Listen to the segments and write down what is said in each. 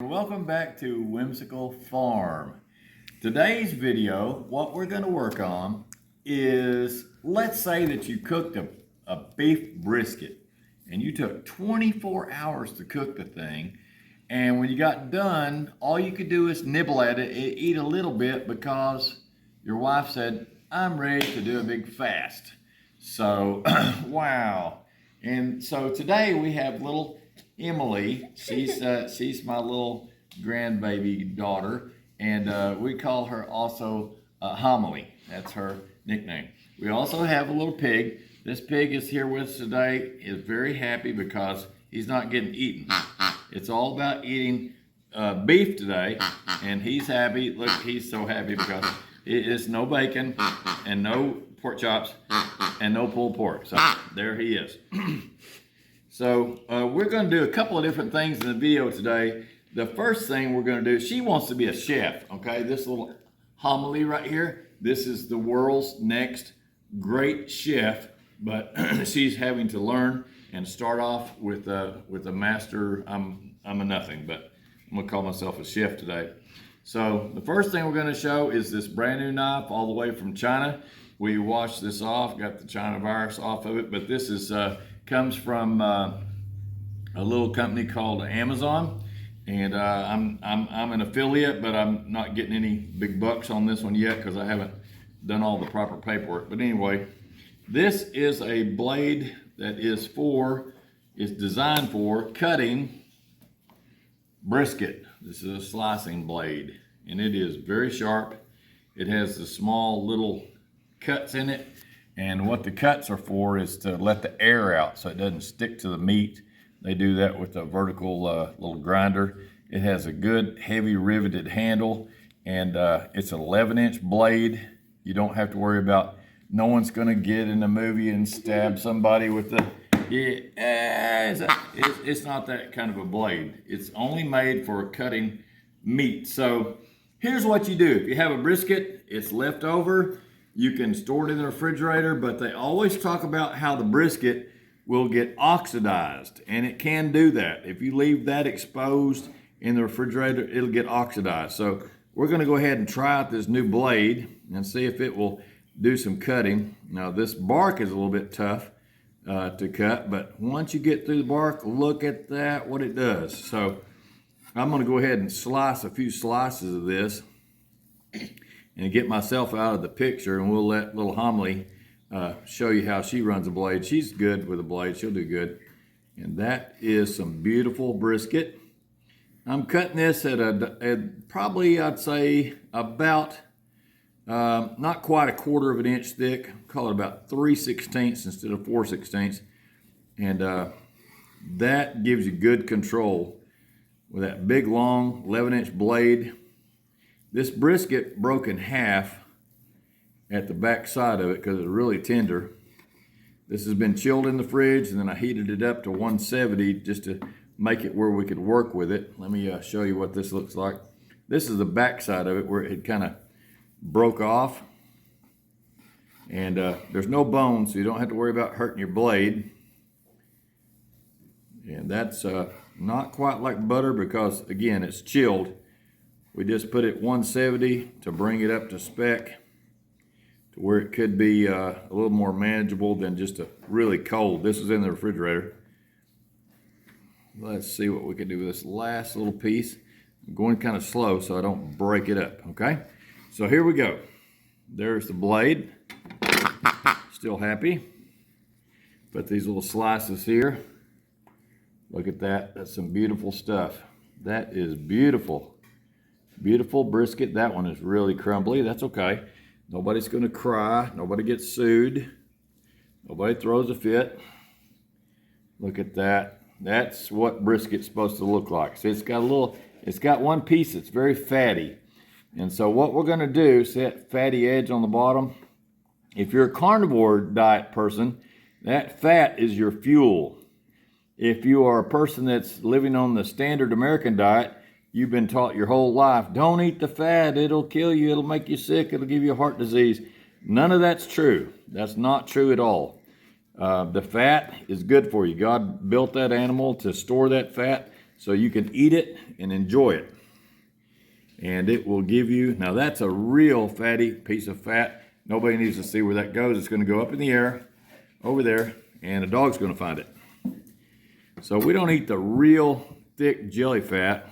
Welcome back to Whimsical Farm. Today's video, what we're going to work on is, let's say that you cooked a beef brisket and you took 24 hours to cook the thing, and when you got done, all you could do is nibble at it and eat a little bit because your wife said, I'm ready to do a big fast. So, wow. And so today we have little Emily. She's my little grandbaby daughter, and we call her also Homily. That's her nickname. We also have a little pig. This pig is here with us today. Is very happy because he's not getting eaten. It's all about eating beef today, and he's happy. Look, he's so happy because it is no bacon and no pork chops and no pulled pork. So there he is. So we're going to do a couple of different things in the video today. The first thing we're going to do, she wants to be a chef, okay? This little Homily right here, this is the world's next great chef, but she's having to learn and start off with a master. I'm a nothing, but I'm going to call myself a chef today. So the first thing we're going to show is this brand new knife all the way from China. We washed this off, got the China virus off of it, but this is comes from a little company called Amazon, and I'm an affiliate, but I'm not getting any big bucks on this one yet because I haven't done all the proper paperwork. But anyway, this is a blade that is designed for cutting brisket. This is a slicing blade, and it is very sharp. It has the small little cuts in it. And what the cuts are for is to let the air out so it doesn't stick to the meat. They do that with a vertical little grinder. It has a good heavy riveted handle, and it's an 11-inch blade. You don't have to worry about, no one's gonna get in the movie and stab somebody with the, it's not that kind of a blade. It's only made for cutting meat. So here's what you do. If you have a brisket, it's left over, you can store it in the refrigerator, but they always talk about how the brisket will get oxidized, and it can do that. If you leave that exposed in the refrigerator, it'll get oxidized. So we're gonna go ahead and try out this new blade and see if it will do some cutting. Now this bark is a little bit tough to cut, but once you get through the bark, look at that, what it does. So I'm gonna go ahead and slice a few slices of this and get myself out of the picture, and we'll let little Homily show you how she runs a blade. She's good with a blade, she'll do good. And that is some beautiful brisket. I'm cutting this at probably, I'd say, about, not quite a 1/4 of an inch thick. Call it about 3/16 instead of 4/16. And that gives you good control with that big, long 11-inch blade. This brisket broke in half at the back side of it because it's really tender. This has been chilled in the fridge, and then I heated it up to 170 just to make it where we could work with it. Let me show you what this looks like. This is the back side of it where it kind of broke off. And there's no bone, so you don't have to worry about hurting your blade. And that's not quite like butter because, again, it's chilled. We just put it 170 to bring it up to spec, to where it could be a little more manageable than just a really cold. This is in the refrigerator. Let's see what we can do with this last little piece. I'm going kind of slow so I don't break it up, okay? So here we go. There's the blade. Still happy. Put these little slices here. Look at that. That's some beautiful stuff. That is beautiful. Beautiful brisket. That one is really crumbly. That's okay. Nobody's going to cry. Nobody gets sued. Nobody throws a fit. Look at that. That's what brisket's supposed to look like. So it's got one piece that's very fatty. And so what we're going to do, see that fatty edge on the bottom? If you're a carnivore diet person, that fat is your fuel. If you are a person that's living on the standard American diet, you've been taught your whole life, don't eat the fat, it'll kill you, it'll make you sick, it'll give you a heart disease. None of that's true. That's not true at all. The fat is good for you. God built that animal to store that fat so you can eat it and enjoy it. And it will give you, now that's a real fatty piece of fat. Nobody needs to see where that goes. It's going to go up in the air over there, and a dog's going to find it. So we don't eat the real thick jelly fat.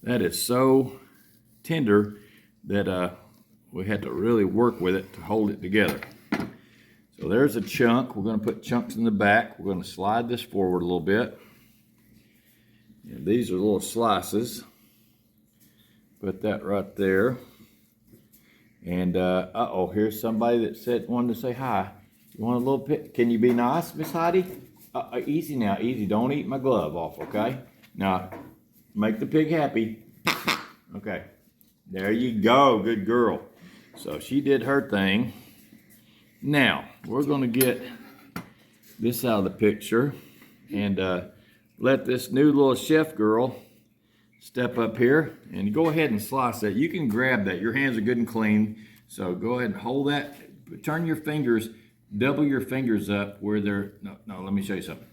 That is so tender that we had to really work with it to hold it together. So there's a chunk. We're going to put chunks in the back. We're going to slide this forward a little bit. And these are little slices. Put that right there. And here's somebody that wanted to say hi. You want a little bit? Can you be nice, Miss Heidi? Easy now, easy. Don't eat my glove off, okay? Now, make the pig happy. Okay, there you go, good girl. So she did her thing. Now, we're gonna get this out of the picture and let this new little chef girl step up here and go ahead and slice that. You can grab that. Your hands are good and clean. So go ahead and hold that. Turn your fingers, double your fingers up where they're, no, let me show you something.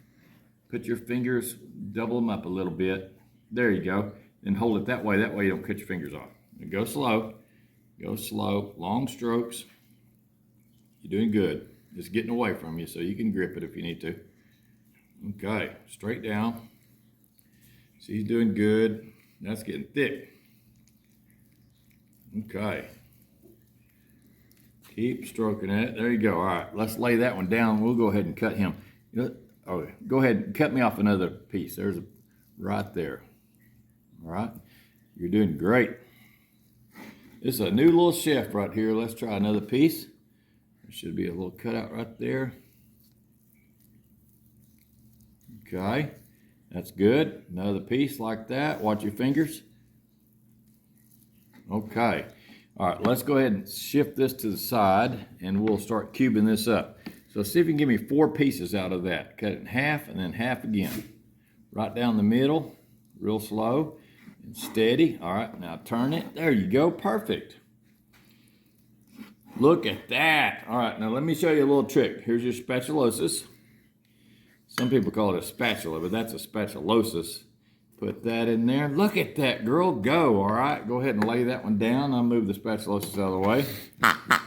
Put your fingers, double them up a little bit. There you go. Then hold it that way you don't cut your fingers off. And go slow, long strokes. You're doing good. It's getting away from you so you can grip it if you need to. Okay, straight down. She's doing good. That's getting thick. Okay. Keep stroking it. There you go. All right, let's lay that one down. We'll go ahead and cut him. Go ahead and cut me off another piece. There's right there. All right, you're doing great. This is a new little chef right here. Let's try another piece. There should be a little cutout right there. Okay. That's good. Another piece like that. Watch your fingers. Okay. All right, let's go ahead and shift this to the side and we'll start cubing this up. So see if you can give me 4 pieces out of that. Cut it in half and then half again. Right down the middle, real slow and steady. All right, now turn it. There you go, perfect. Look at that. All right, now let me show you a little trick. Here's your spatulosis. Some people call it a spatula, but that's a spatulosis. Put that in there. Look at that, girl. Go, all right? Go ahead and lay that one down. I'll move the spatulosis out of the way.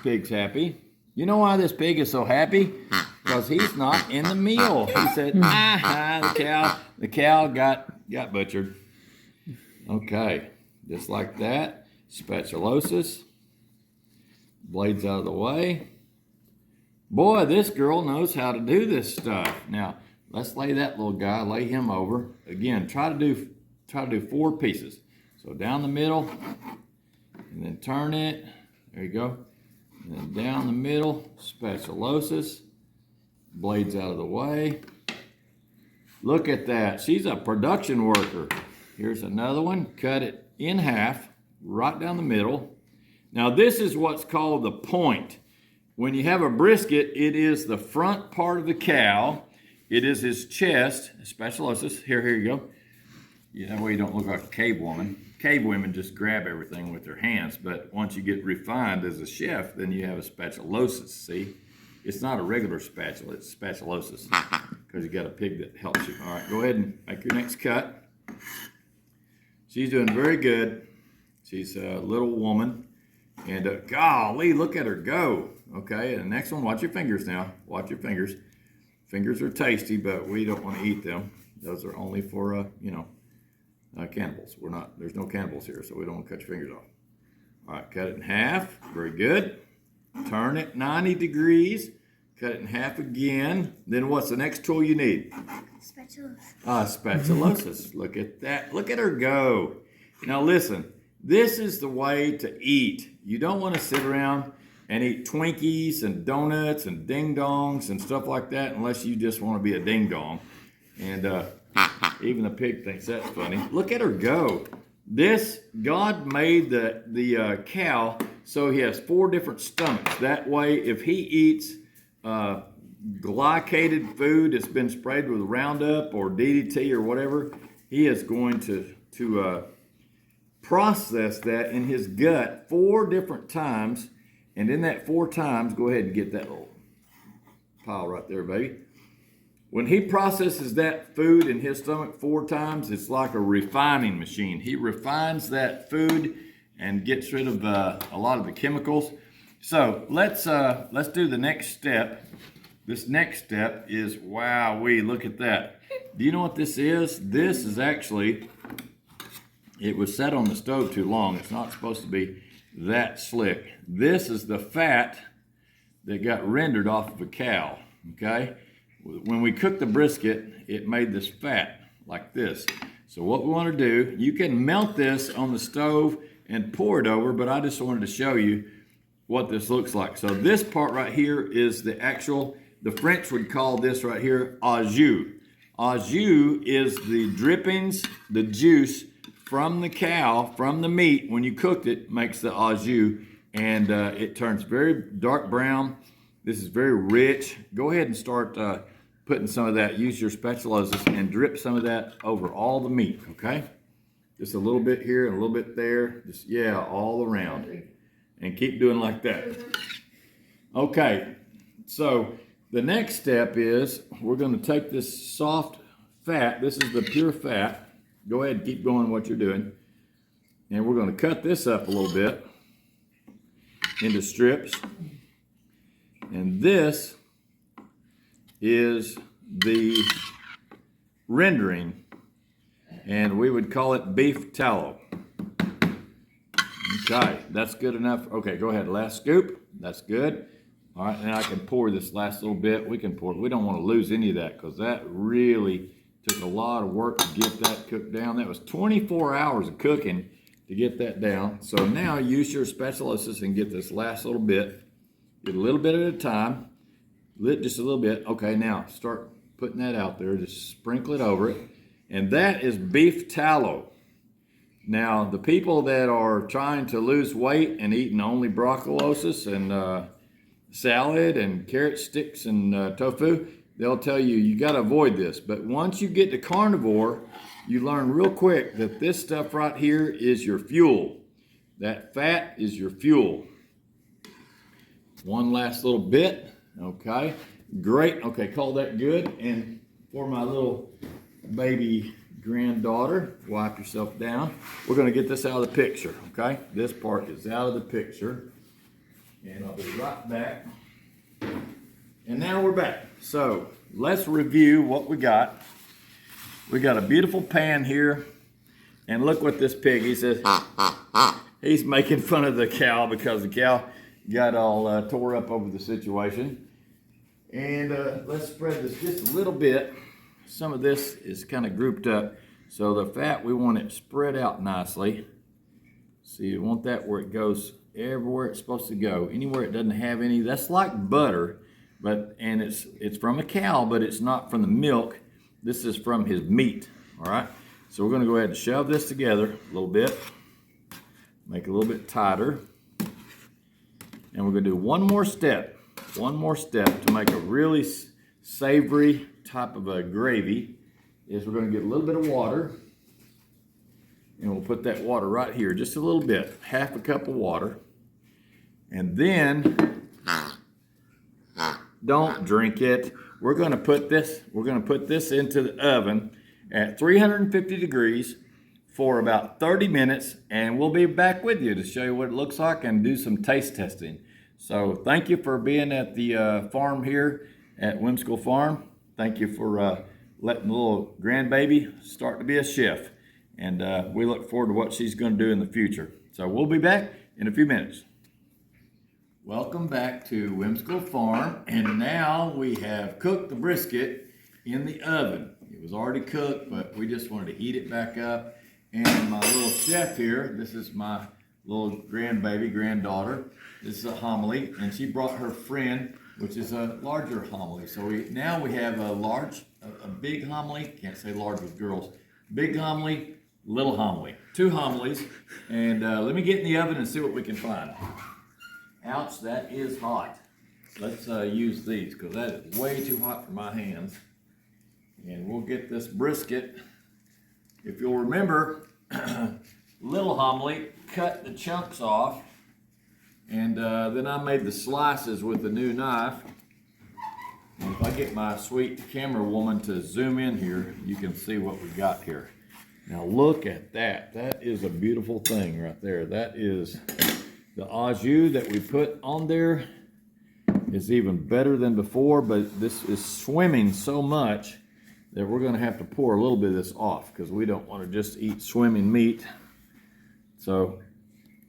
Pig's happy. You know why this pig is so happy? Because he's not in the meal. He said, the cow got butchered. Okay, just like that. Spatulosis. Blades out of the way. Boy, this girl knows how to do this stuff. Now, let's lay that little guy, lay him over. Again, try to do 4 pieces. So down the middle, and then turn it. There you go. And then down the middle, spatulosis. Blades out of the way. Look at that. She's a production worker. Here's another one. Cut it in half, right down the middle. Now, this is what's called the point. When you have a brisket, it is the front part of the cow. It is his chest, spatulosis. Here you go. Yeah, that way you don't look like a cave woman. Cave women just grab everything with their hands, but once you get refined as a chef, then you have a spatulosis, see? It's not a regular spatula, it's spatulosis, because you got a pig that helps you. All right, go ahead and make your next cut. She's doing very good. She's a little woman, and golly, look at her go. Okay, and the next one, watch your fingers now. Watch your fingers. Fingers are tasty, but we don't want to eat them. Those are only for, cannibals. There's no cannibals here, so we don't want to cut your fingers off. All right, cut it in half. Very good. Turn it 90 degrees. Cut it in half again. Then what's the next tool you need? Spatulosis. Spatulosis. Look at that. Look at her go. Now listen, this is the way to eat. You don't want to sit around and eat Twinkies and donuts and ding-dongs and stuff like that unless you just want to be a ding-dong. And even the pig thinks that's funny. Look at her go. God made the cow so he has 4 different stomachs. That way, if he eats glycated food that's been sprayed with Roundup or DDT or whatever, he is going to process that in his gut 4 different times. And in that 4 times, go ahead and get that little pile right there, baby. When he processes that food in his stomach 4 times, it's like a refining machine. He refines that food and gets rid of a lot of the chemicals. So let's do the next step. This next step is, wowee, look at that. Do you know what this is? This is actually, it was set on the stove too long. It's not supposed to be that slick. This is the fat that got rendered off of a cow, okay? When we cook the brisket, it made this fat like this. So what we want to do, you can melt this on the stove and pour it over, but I just wanted to show you what this looks like. So this part right here is the actual, the French would call this right here au jus. Au jus is the drippings, the juice from the cow, from the meat. When you cooked it, makes the au jus, and it turns very dark brown. This is very rich. Go ahead and start putting some of that. Use your spatulas and drip some of that over all the meat, okay? Just a little bit here and a little bit there. Just, yeah, all around. And keep doing like that. Okay, so the next step is we're going to take this soft fat. This is the pure fat. Go ahead and keep going what you're doing. And we're going to cut this up a little bit into strips. And this is the rendering, and we would call it beef tallow. Okay, that's good enough. Okay, go ahead, last scoop. That's good. All right, and I can pour this last little bit. We can pour it. We don't want to lose any of that because that really took a lot of work to get that cooked down. That was 24 hours of cooking to get that down. So now use your spatulas and get this last little bit. Get a little bit at a time, just a little bit. Okay, now start putting that out there. Just sprinkle it over it. And that is beef tallow. Now, the people that are trying to lose weight and eating only broccolis and salad and carrot sticks and tofu, they'll tell you, you got to avoid this. But once you get to carnivore, you learn real quick that this stuff right here is your fuel. That fat is your fuel. One last little bit, okay, great, okay, call that good. And for my little baby granddaughter, wipe yourself down. We're gonna get this out of the picture, okay? This part is out of the picture. And I'll be right back. And now we're back. So let's review what we got. We got a beautiful pan here. And look what this pig, he says, he's making fun of the cow because the cow got all tore up over the situation. And let's spread this just a little bit. Some of this is kind of grouped up. So the fat, we want it spread out nicely. So you want that where it goes everywhere it's supposed to go. Anywhere it doesn't have any, that's like butter, and it's from a cow, but it's not from the milk. This is from his meat, all right? So we're gonna go ahead and shove this together a little bit, make it a little bit tighter. And we're gonna do one more step to make a really savory type of a gravy. Is we're gonna get a little bit of water, and we'll put that water right here, just a little bit, half a cup of water. And then, don't drink it. We're gonna put this into the oven at 350 degrees for about 30 minutes, and we'll be back with you to show you what it looks like and do some taste testing. So thank you for being at the farm here at Whimsical Farm. Thank you for letting the little grandbaby start to be a chef. And we look forward to what she's gonna do in the future. So we'll be back in a few minutes. Welcome back to Whimsical Farm. And now we have cooked the brisket in the oven. It was already cooked, but we just wanted to heat it back up. And my little chef here, this is my little granddaughter. This is a homily, and she brought her friend, which is a larger homily. So now we have a big homily. Can't say large with girls. Big homily, little homily. 2 homilies. And let me get in the oven and see what we can find. Ouch, that is hot. Let's use these because that is way too hot for my hands. And we'll get this brisket. If you'll remember, little homily, cut the chunks off, and then I made the slices with the new knife. And if I get my sweet camera woman to zoom in here, you can see what we got here. Now look at that. That is a beautiful thing right there. That is the au jus that we put on there is even better than before, but this is swimming so much that we're gonna have to pour a little bit of this off because we don't want to just eat swimming meat. So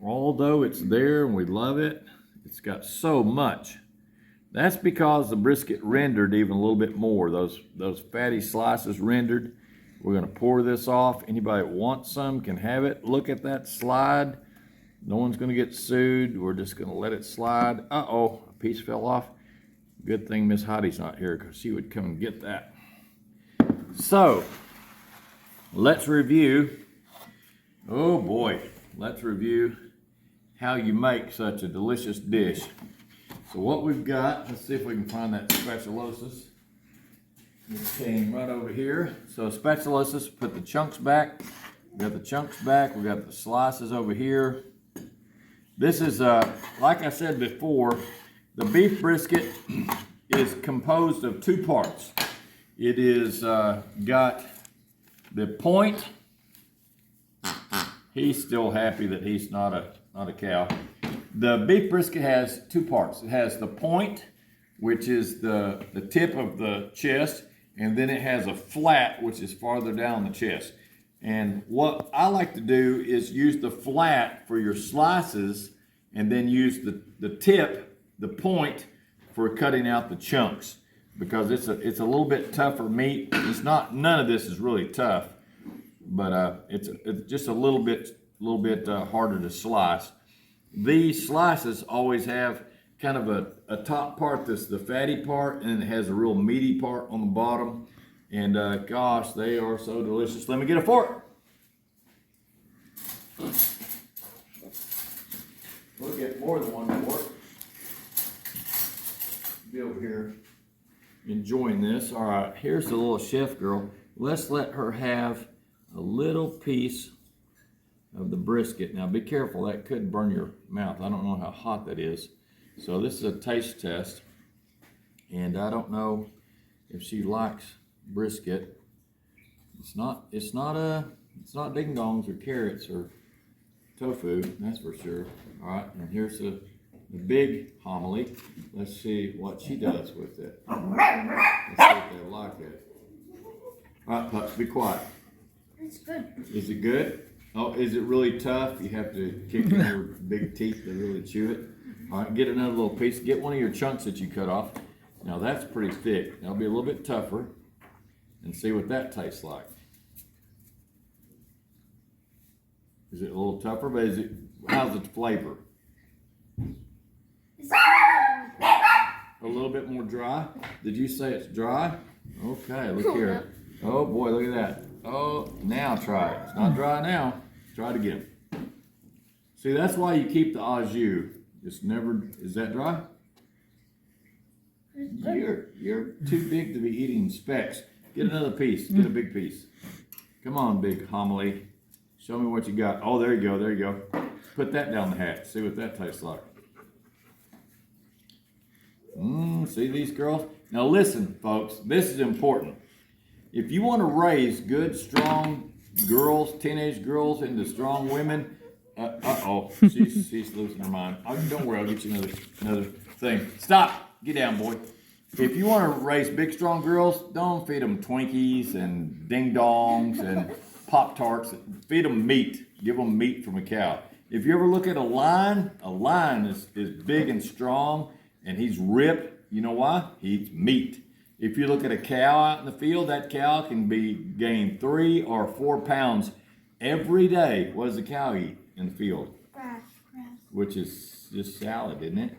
although it's there and we love it, it's got so much. That's because the brisket rendered even a little bit more. Those fatty slices rendered. We're gonna pour this off. Anybody that wants some can have it. Look at that slide. No one's gonna get sued. We're just gonna let it slide. Uh-oh, a piece fell off. Good thing Miss Hottie's not here because she would come and get that. So, let's review. Oh boy, let's review how you make such a delicious dish. So what we've got, let's see if we can find that spatulosis. It came right over here. So spatulosis, put the chunks back. We got the chunks back. We got the slices over here. This is, like I said before, the beef brisket is composed of two parts. It is got the point. He's still happy that he's not a cow. The beef brisket has two parts. It has the point, which is the tip of the chest, and then it has a flat, which is farther down the chest. And what I like to do is use the flat for your slices, and then use the tip, the point, for cutting out the chunks, because it's a little bit tougher meat. It's not, none of this is really tough, but it's just a little bit harder to slice. These slices always have kind of a top part that's the fatty part, and it has a real meaty part on the bottom. And gosh, they are so delicious. Let me get a fork. We'll get more than one fork. Be over here enjoying this. All right, here's the little chef girl. Let's let her have a little piece of the brisket. Now be careful, that could burn your mouth. I don't know how hot that is. So this is a taste test, and I don't know if she likes brisket. It's not ding dongs or carrots or tofu, that's for sure. All right, and here's the big homily. Let's see what she does with it. Let's see if they like it. All right, pups, be quiet. It's good. Is it good? Oh, is it really tough? You have to kick in your big teeth to really chew it. All right, get another little piece. Get one of your chunks that you cut off. Now that's pretty thick. That'll be a little bit tougher. And see what that tastes like. Is it a little tougher? But how's the flavor? A little bit more dry? Did you say it's dry? Okay, look here. Oh boy, look at that. Oh, now try it. It's not dry now. Try it again. See, that's why you keep the au jus. It's never, is that dry? You're too big to be eating specks. Get another piece. Get a big piece. Come on, big homily. Show me what you got. Oh, there you go. There you go. Put that down the hatch. See what that tastes like. See these girls? Now listen, folks. This is important. If you want to raise good, strong girls, teenage girls into strong women, she's losing her mind. Don't worry, I'll get you another thing. Stop. Get down, boy. If you want to raise big, strong girls, don't feed them Twinkies and Ding Dongs and Pop-Tarts. Feed them meat. Give them meat from a cow. If you ever look at a lion is big and strong, and he's ripped. You know why? He eats meat. If you look at a cow out in the field, that cow can gain 3 or 4 pounds every day. What does a cow eat in the field? Grass. Which is just salad, isn't it?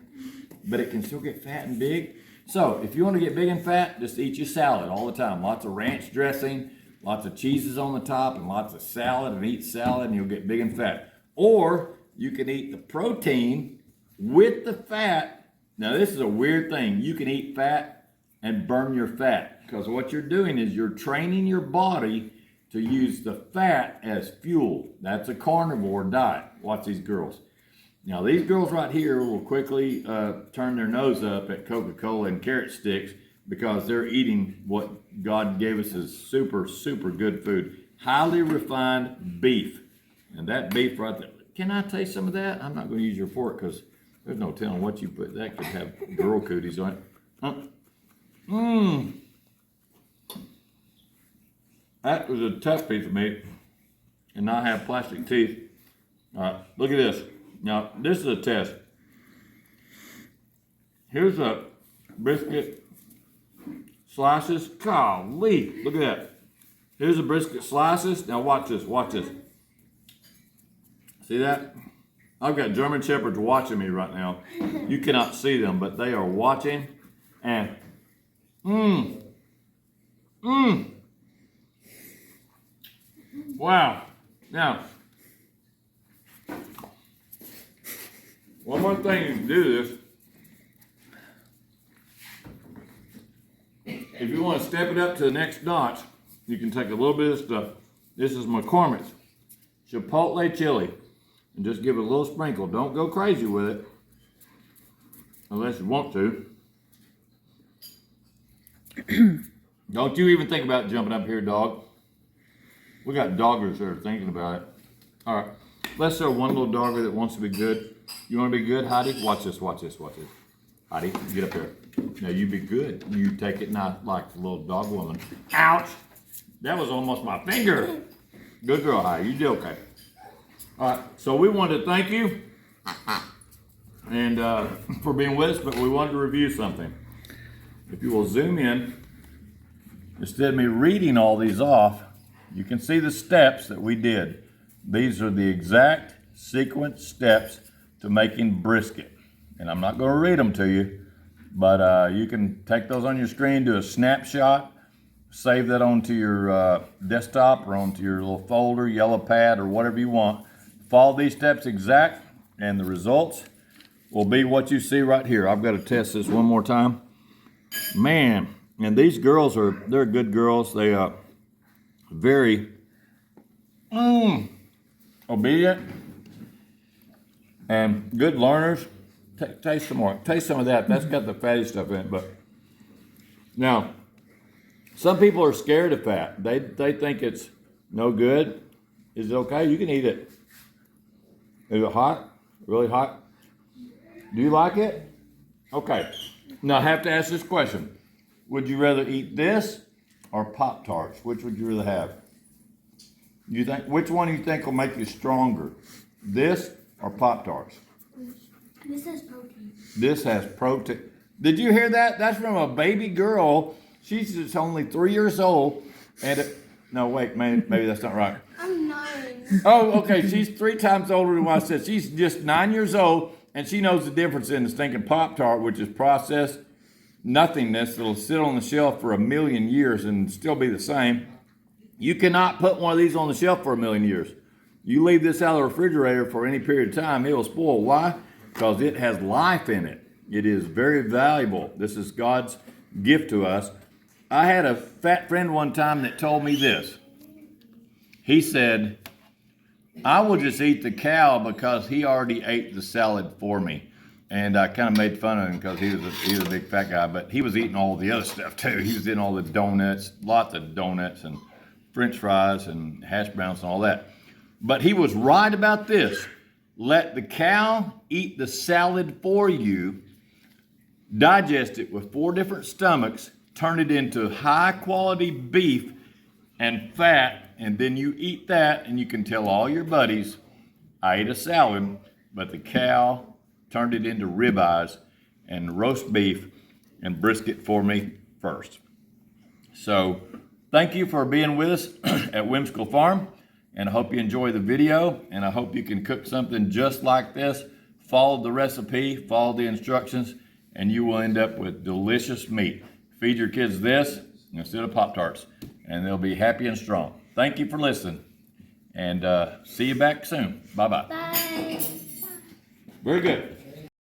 But it can still get fat and big. So if you want to get big and fat, just eat your salad all the time. Lots of ranch dressing, lots of cheeses on the top, and lots of salad, and eat salad, and you'll get big and fat. Or you can eat the protein with the fat. Now this is a weird thing. You can eat fat and burn your fat, because what you're doing is you're training your body to use the fat as fuel. That's a carnivore diet. Watch these girls. Now these girls right here will quickly turn their nose up at Coca-Cola and carrot sticks because they're eating what God gave us as super, super good food. Highly refined beef. And that beef right there. Can I taste some of that? I'm not going to use your fork because there's no telling what you put. That could have girl cooties on it. Mmm. That was a tough piece of meat and not have plastic teeth. All right, look at this. Now, this is a test. Here's a brisket slices. Golly, look at that. Here's a brisket slices. Now watch this, watch this. See that? I've got German Shepherds watching me right now. You cannot see them, but they are watching. And, wow. Now, one more thing you can do this. If you want to step it up to the next notch, you can take a little bit of stuff. This is McCormick's Chipotle chili. And just give it a little sprinkle. Don't go crazy with it. Unless you want to. Don't you even think about jumping up here, dog. We got doggers that are thinking about it. All right. Let's throw one little dogger that wants to be good. You want to be good, Heidi? Watch this, watch this, watch this. Heidi, get up here. Now you be good. You take it not like the little dog woman. Ouch! That was almost my finger. Good girl, Heidi. You did okay. All right, so we wanted to thank you and for being with us, but we wanted to review something. If you will zoom in, instead of me reading all these off, you can see the steps that we did. These are the exact sequence steps to making brisket. And I'm not going to read them to you, but you can take those on your screen, do a snapshot, save that onto your desktop or onto your little folder, yellow pad, or whatever you want. Follow these steps exact, and the results will be what you see right here. I've got to test this one more time. Man, and these girls they're good girls. They are very obedient and good learners. Taste some more. Taste some of that. That's got the fatty stuff in it. But now, some people are scared of fat. They think it's no good. Is it okay? You can eat it. Is it hot? Really hot? Do you like it? Okay. Now I have to ask this question. Would you rather eat this or Pop-Tarts? Which would you rather have? You think which one do you think will make you stronger? This or Pop-Tarts? This has protein. This has protein. Did you hear that? That's from a baby girl. She's just only 3 years old. And no, wait, maybe that's not right. I'm 9. Oh, okay. She's 3 times older than what I said. She's just 9 years old, and she knows the difference in the stinking Pop-Tart, which is processed nothingness that'll sit on the shelf for 1,000,000 years and still be the same. You cannot put one of these on the shelf for 1,000,000 years. You leave this out of the refrigerator for any period of time, it will spoil. Why? Because it has life in it. It is very valuable. This is God's gift to us. I had a fat friend one time that told me this. He said, I will just eat the cow because he already ate the salad for me. And I kind of made fun of him because he was a big fat guy, but he was eating all the other stuff too. He was eating all the donuts, lots of donuts and French fries and hash browns and all that. But he was right about this. Let the cow eat the salad for you, digest it with 4 different stomachs, turn it into high quality beef and fat, and then you eat that and you can tell all your buddies, I ate a salad, but the cow turned it into ribeyes and roast beef and brisket for me first. So thank you for being with us at Whimsical Farm, and I hope you enjoy the video, and I hope you can cook something just like this. Follow the recipe, follow the instructions, and you will end up with delicious meat. Feed your kids this instead of Pop-Tarts, and they'll be happy and strong. Thank you for listening, and see you back soon. Bye-bye. Bye. Very good.